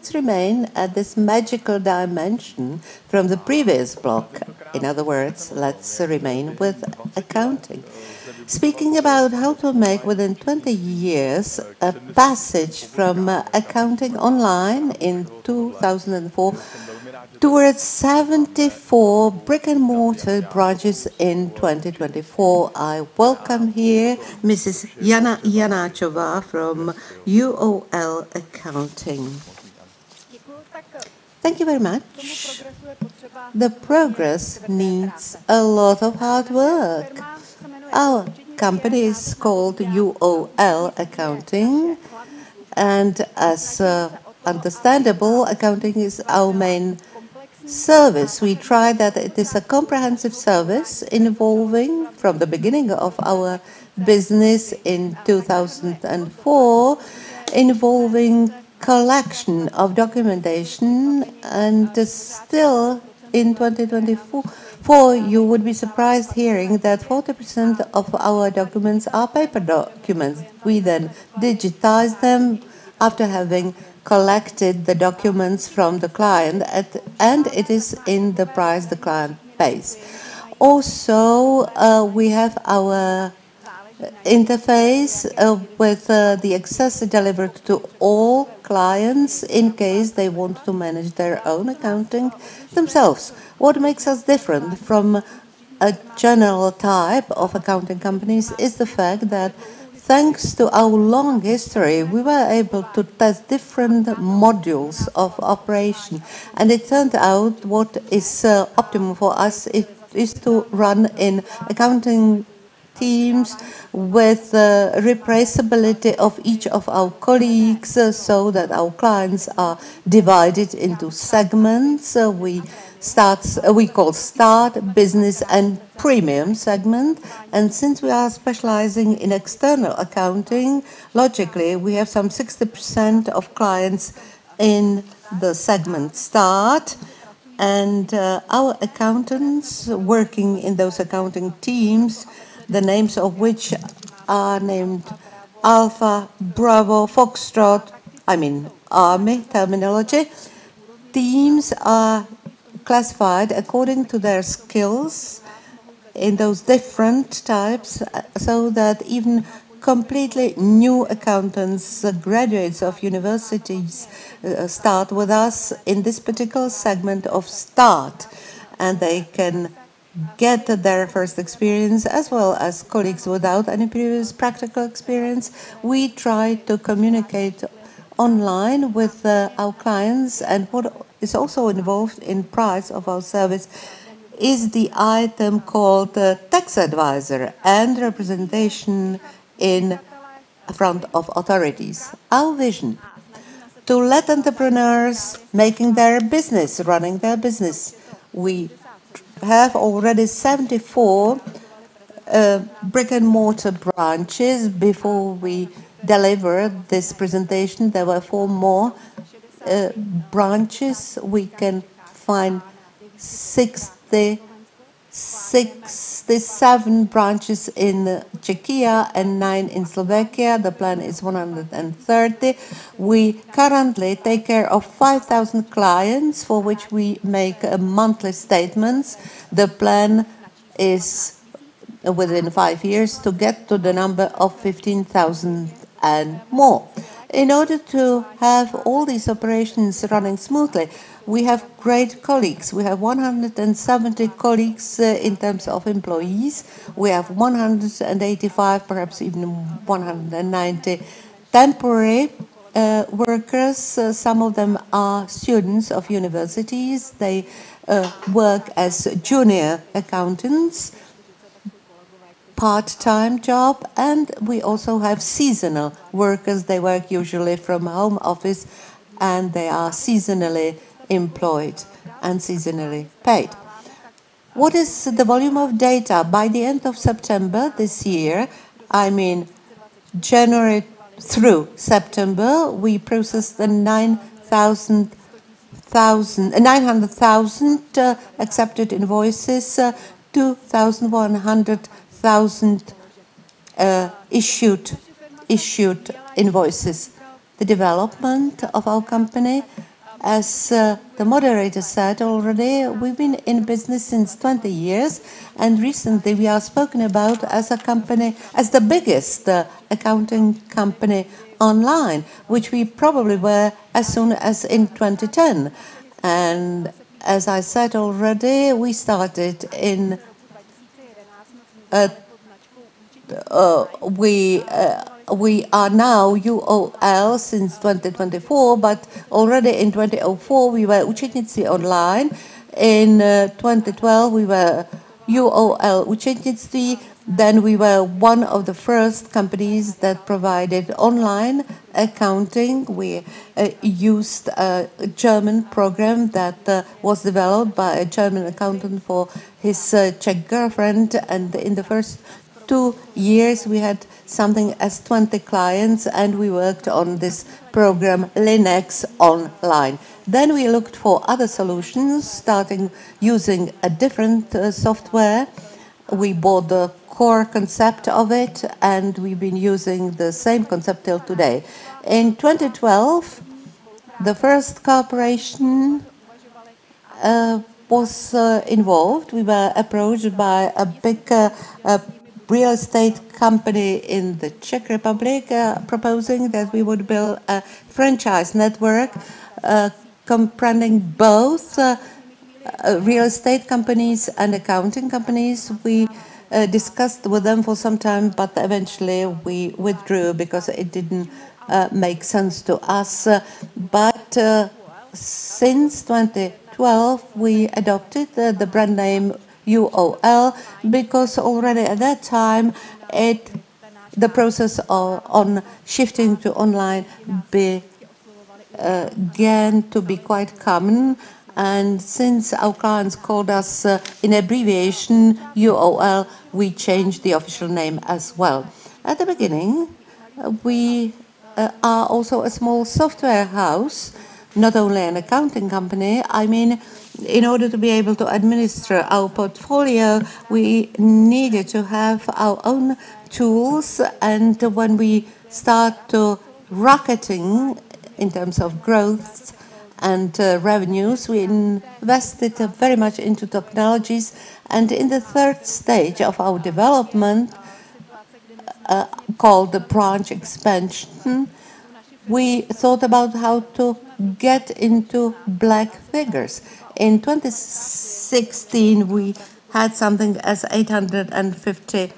let's remain at this magical dimension from the previous block. In other words, let's remain with accounting. Speaking about how to make within 20 years a passage from accounting online in 2004 towards 74 brick-and-mortar branches in 2024. I welcome here Mrs. Jana Jáčová from UOL Accounting. Thank you very much. The progress needs a lot of hard work. Our company is called UOL Accounting, and as understandable, accounting is our main service. We try that it is a comprehensive service involving, from the beginning of our business in 2004, involving collection of documentation, and still in 2024, you would be surprised hearing that 40% of our documents are paper documents. We then digitize them after having collected the documents from the client, and it is in the price the client pays. Also, we have our interface with the access delivered to all clients in case they want to manage their own accounting themselves. What makes us different from a general type of accounting companies is the fact that thanks to our long history, we were able to test different modules of operation, and it turned out what is optimum for us is to run in accounting teams with replaceability of each of our colleagues so that our clients are divided into segments. We call Start, Business and Premium segment, and since we are specializing in external accounting, logically we have some 60% of clients in the segment Start, and our accountants working in those accounting teams, the names of which are named Alpha, Bravo, Foxtrot, Army terminology. Teams are classified according to their skills in those different types, so that even completely new accountants, graduates of universities, start with us in this particular segment of Start, and they can get their first experience as well as colleagues without any previous practical experience. We try to communicate online with our clients, and what is also involved in price of our service is the item called tax advisor and representation in front of authorities. Our vision: to let entrepreneurs making their business, running their business. We have already 74 brick-and-mortar branches. Before we delivered this presentation, there were 4 more branches. We can find 67 branches in Czechia and 9 in Slovakia. The plan is 130. We currently take care of 5,000 clients for which we make monthly statements. The plan is within 5 years to get to the number of 15,000 and more. In order to have all these operations running smoothly, we have great colleagues. We have 170 colleagues in terms of employees. We have 185, perhaps even 190 temporary workers. Some of them are students of universities. They work as junior accountants, part-time job, and we also have seasonal workers. They work usually from home office, and they are seasonally employed and seasonally paid. What is the volume of data? By the end of September this year, January through September, we processed 900,000 accepted invoices, 2,100,000 issued invoices. The development of our company As the moderator said already, we've been in business since 20 years, and recently we are spoken about as a company, as the biggest accounting company online, which we probably were as soon as in 2010. And as I said already, we started in we are now UOL since 2024, but already in 2004 we were Účetnictví online. In 2012 we were UOL Účetnictví. Then we were one of the first companies that provided online accounting. We used a German program that was developed by a German accountant for his Czech girlfriend, and in the first 2 years we had something as 20 clients, and we worked on this program Linux online. Then we looked for other solutions, starting using a different software. We bought the core concept of it, and we've been using the same concept till today. In 2012, the first corporation was involved. We were approached by a big real estate company in the Czech Republic proposing that we would build a franchise network comprehending both real estate companies and accounting companies. We discussed with them for some time, but eventually we withdrew because it didn't make sense to us. But since 2012, we adopted the brand name UOL because already at that time the process on shifting to online began to be quite common. And since our clients called us in abbreviation UOL, we changed the official name as well. At the beginning, we are also a small software house, not only an accounting company. I mean, in order to be able to administer our portfolio, we needed to have our own tools. And when we start to rocketing in terms of growth and revenues, we invested very much into technologies. And in the third stage of our development, called the branch expansion, we thought about how to get into black figures. In 2016, we had something as 850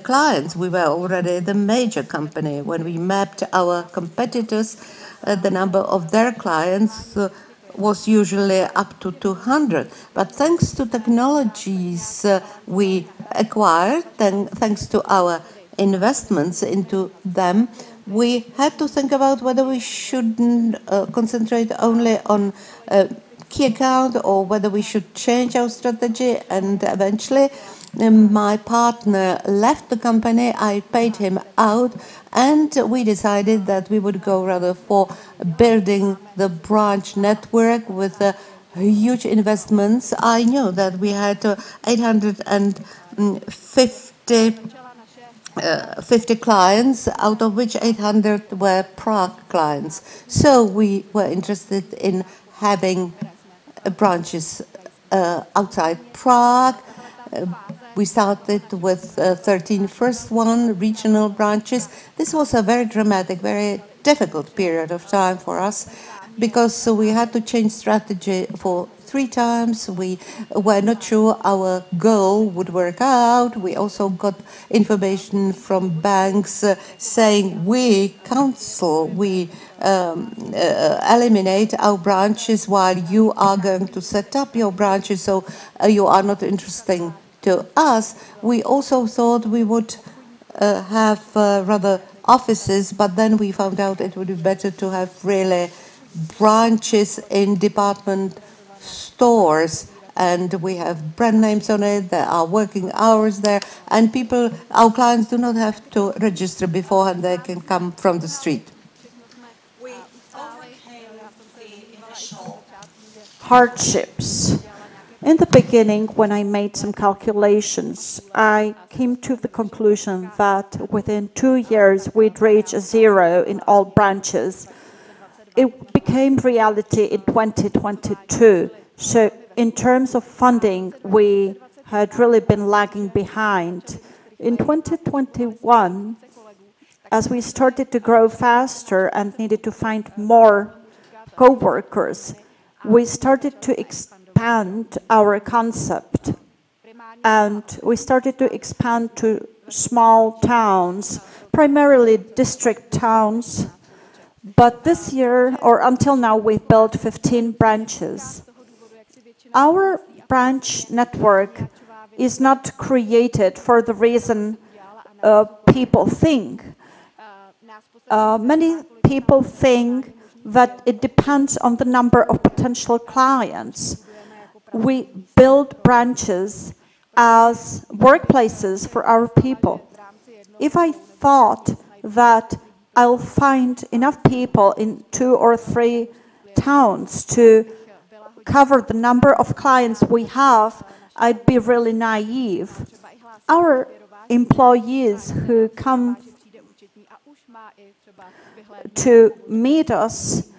clients. We were already the major company. When we mapped our competitors, the number of their clients was usually up to 200. But thanks to technologies we acquired, thanks to our investments into them, we had to think about whether we shouldn't concentrate only on key account or whether we should change our strategy. And eventually my partner left the company, I paid him out, and we decided that we would go rather for building the branch network with huge investments. I knew that we had 850 clients, out of which 800 were Prague clients. So we were interested in having branches outside Prague. We started with 13 first regional branches. This was a very dramatic, very difficult period of time for us because we had to change strategy for 3 times. We were not sure our goal would work out. We also got information from banks saying we eliminate our branches while you are going to set up your branches, so you are not interesting to us. We also thought we would have rather offices, but then we found out it would be better to have really branches in department stores, and we have brand names on it. There are working hours there, and our clients do not have to register beforehand. They can come from the street. We overcame the initial hardships. In the beginning, when I made some calculations, I came to the conclusion that within 2 years we'd reach 0 in all branches. it became reality in 2022. So in terms of funding, we had really been lagging behind. In 2021, as we started to grow faster and needed to find more co-workers, we started to expand our concept. And we started to expand to small towns, primarily district towns. But this year, or until now, we've built 15 branches. Our branch network is not created for the reason people think. Many people think that it depends on the number of potential clients. We build branches as workplaces for our people. If I thought that I'll find enough people in 2 or 3 towns to cover the number of clients we have, I'd be really naive. Our employees who come to meet us,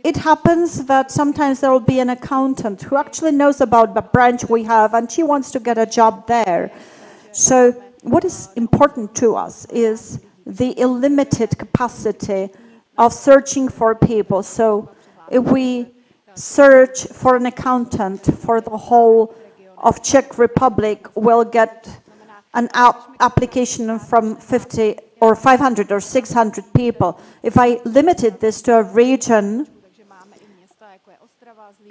it happens that sometimes there will be an accountant who actually knows about the branch we have and she wants to get a job there. So what is important to us is the illimited capacity of searching for people. So if we search for an accountant for the whole of Czech Republic, we'll get an application from 50 or 500 or 600 people. If I limited this to a region,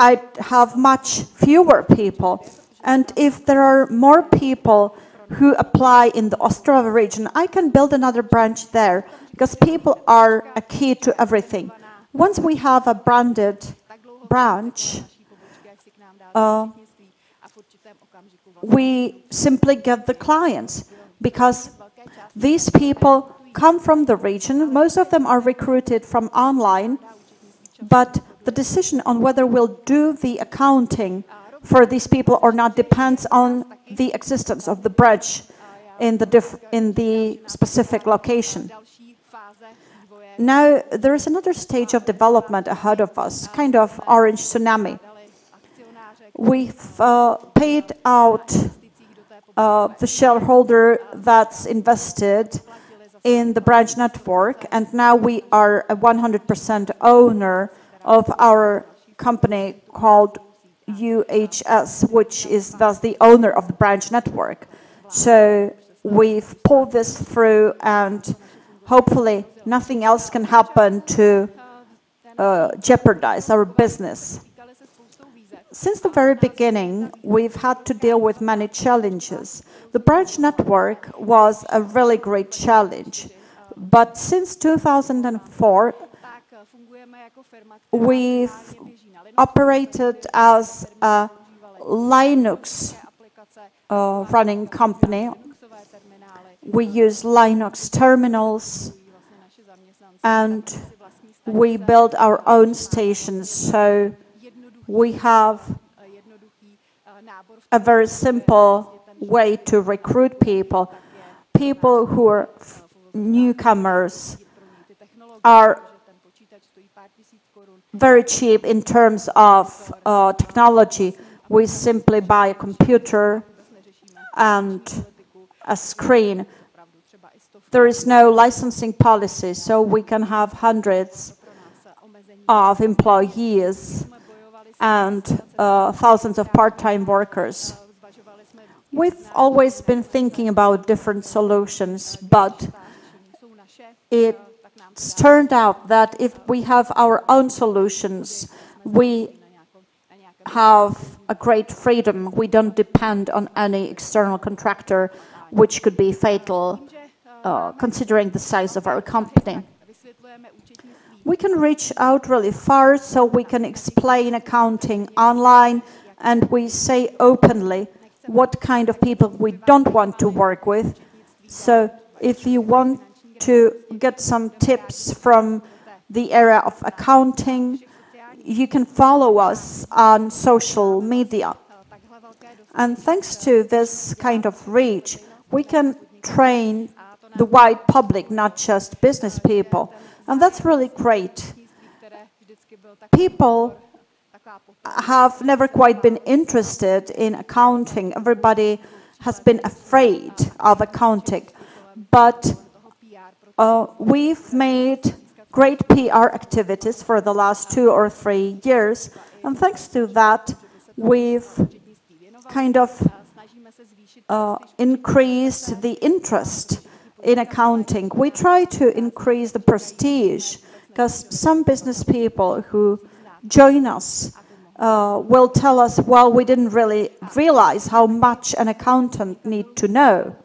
I'd have much fewer people. And if there are more people who apply in the Ostrava region, I can build another branch there, because people are a key to everything. Once we have a branded branch, we simply get the clients, because these people come from the region. Most of them are recruited from online, but the decision on whether we'll do the accounting for these people or not depends on the existence of the branch in the specific location. Now, there is another stage of development ahead of us, kind of orange tsunami. We've paid out the shareholder that's invested in the branch network, and now we are a 100% owner of our company called UHS, which is thus the owner of the branch network. So we've pulled this through, and hopefully nothing else can happen to jeopardize our business. Since the very beginning, we've had to deal with many challenges. The branch network was a really great challenge, but since 2004, we've operated as a Linux running company. We use Linux terminals, and we build our own stations. So we have a very simple way to recruit people. People who are newcomers are very cheap in terms of technology. We simply buy a computer and a screen. There is no licensing policy, so we can have hundreds of employees and thousands of part-time workers. We've always been thinking about different solutions, but it's turned out that if we have our own solutions, we have a great freedom. We don't depend on any external contractor, which could be fatal, considering the size of our company. We can reach out really far, so we can explain accounting online, and we say openly what kind of people we don't want to work with. So if you want to get some tips from the area of accounting, you can follow us on social media. And thanks to this kind of reach, we can train the wide public, not just business people. And that's really great. People have never quite been interested in accounting. Everybody has been afraid of accounting. But we've made great PR activities for the last 2 or 3 years. And thanks to that, we've kind of increased the interest in accounting. We try to increase the prestige, because some business people who join us will tell us, well, we didn't really realize how much an accountant needs to know.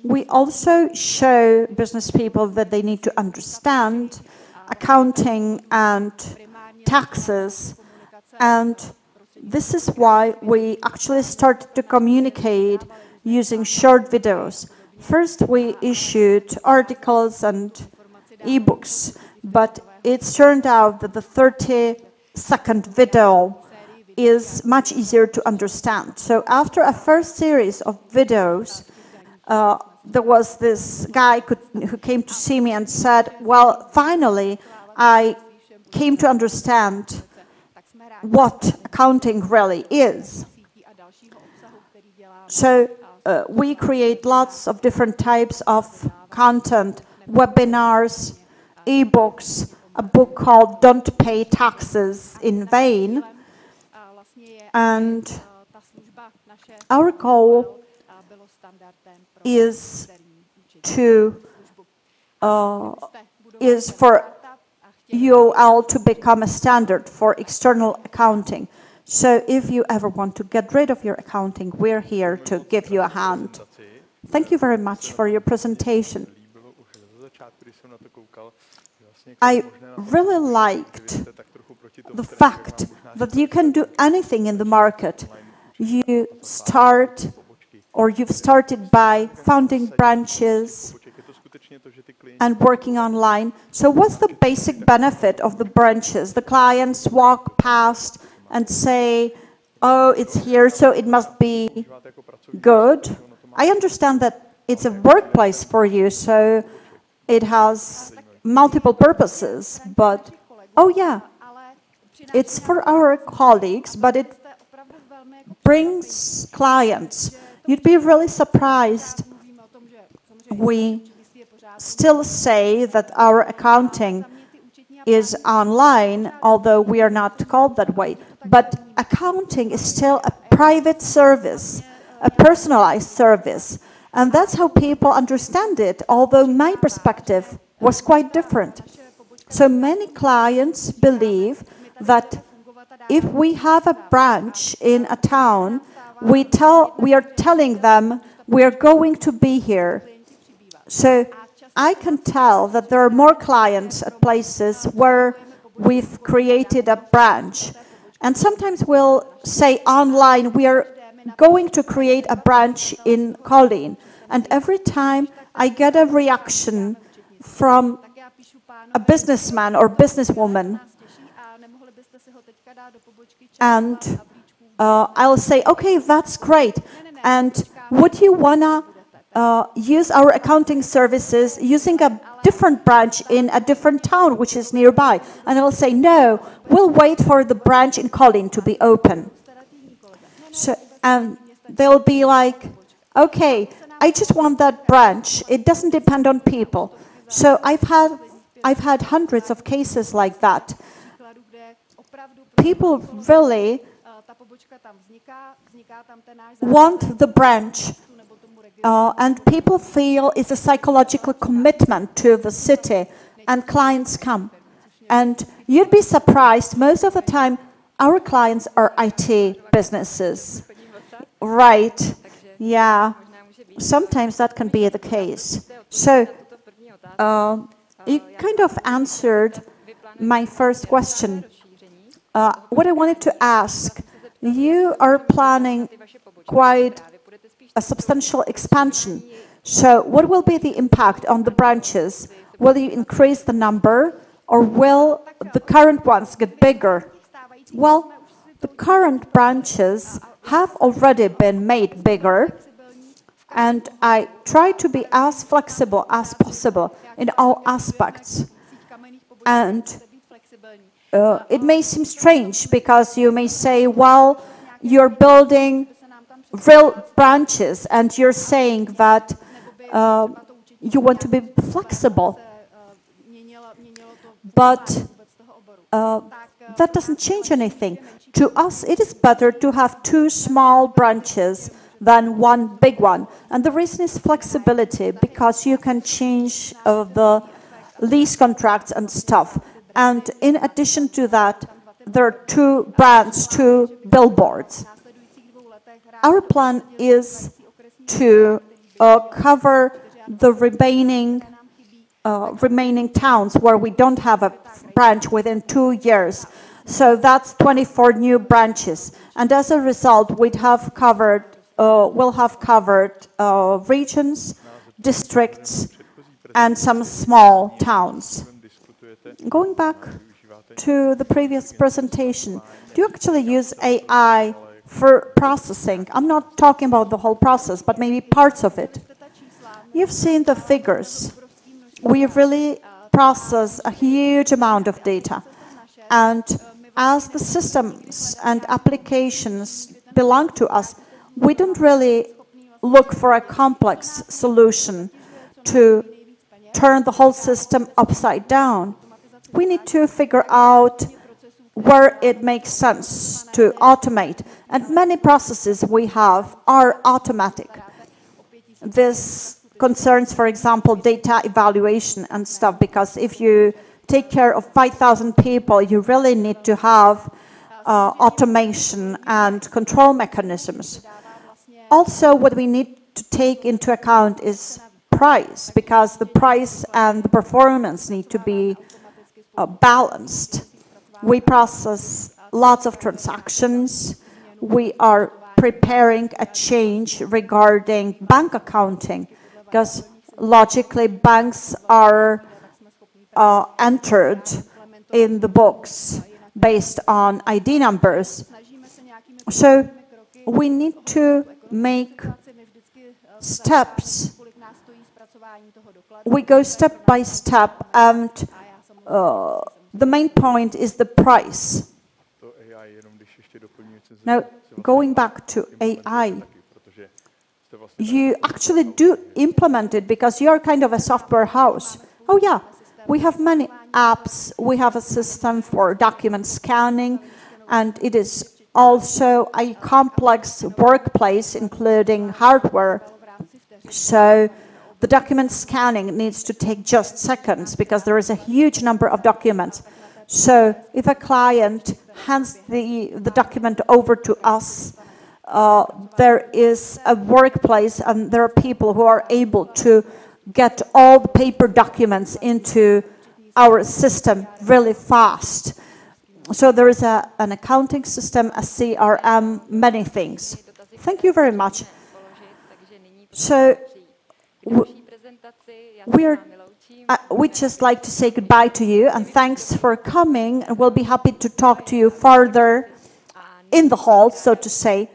We also show business people that they need to understand accounting and taxes, and this is why we actually started to communicate using short videos. First, we issued articles and e-books, but it's turned out that the 30-second video is much easier to understand. So after a first series of videos, there was this guy who came to see me and said, well, finally, I came to understand what accounting really is. So we create lots of different types of content, webinars, e-books, a book called Don't Pay Taxes in Vain. And our goal is for UOL to become a standard for external accounting. So if you ever want to get rid of your accounting, we're here to give you a hand. Thank you very much for your presentation. I really liked the fact that you can do anything in the market. You've started by founding branches and working online. So what's the basic benefit of the branches? The clients walk past and say, oh, it's here, so it must be good. I understand that it's a workplace for you, so it has multiple purposes, but, oh yeah, it's for our colleagues, but it brings clients. You'd be really surprised. We still say that our accounting is online, although we are not called that way. But accounting is still a private service, a personalized service. And that's how people understand it, although my perspective was quite different. So many clients believe that if we have a branch in a town, we are telling them we are going to be here. So I can tell that there are more clients at places where we've created a branch. And sometimes we'll say online, we are going to create a branch in Kolín. And every time I get a reaction from a businessman or businesswoman, and I'll say, okay, that's great. And would you wanna use our accounting services using a different branch in a different town which is nearby? And I'll say, no, we'll wait for the branch in Kolín to be open. So, and they'll be like, okay, I just want that branch. It doesn't depend on people. So I've had hundreds of cases like that. People really want the branch, and people feel it's a psychological commitment to the city, and clients come. And you'd be surprised, most of the time, our clients are IT businesses. Right, yeah, sometimes that can be the case. So, you kind of answered my first question. What I wanted to ask, you are planning quite a substantial expansion. So what will be the impact on the branches? Will you increase the number, or will the current ones get bigger? Well, the current branches have already been made bigger, and I try to be as flexible as possible in all aspects. And it may seem strange because you may say, well, you're building real branches and you're saying that you want to be flexible. But that doesn't change anything. To us, it is better to have 2 small branches than 1 big one. And the reason is flexibility, because you can change the lease contracts and stuff. And in addition to that, there are 2 brands, 2 billboards. Our plan is to cover the remaining towns where we don't have a branch within 2 years. So that's 24 new branches. And as a result, we'll have covered regions, districts, and some small towns. Going back to the previous presentation, do you actually use AI for processing? I'm not talking about the whole process, but maybe parts of it. You've seen the figures. We really process a huge amount of data. And as the systems and applications belong to us, we don't really look for a complex solution to turn the whole system upside down. We need to figure out where it makes sense to automate. And many processes we have are automatic. This concerns, for example, data evaluation and stuff, because if you take care of 5,000 people, you really need to have automation and control mechanisms. Also, what we need to take into account is price, because the price and the performance need to be balanced. We process lots of transactions. We are preparing a change regarding bank accounting, because logically banks are entered in the books based on ID numbers. So we need to make steps. We go step by step, and the main point is the price. Now, going back to AI, you actually do implement it because you're kind of a software house. Oh yeah, we have many apps. We have a system for document scanning, and it is also a complex workplace, including hardware. So the document scanning needs to take just seconds because there is a huge number of documents. So if a client hands the document over to us, there is a workplace and there are people who are able to get all the paper documents into our system really fast. So there is an accounting system, a CRM, many things. Thank you very much. So we'd just like to say goodbye to you and thanks for coming, and we'll be happy to talk to you further in the hall, so to say.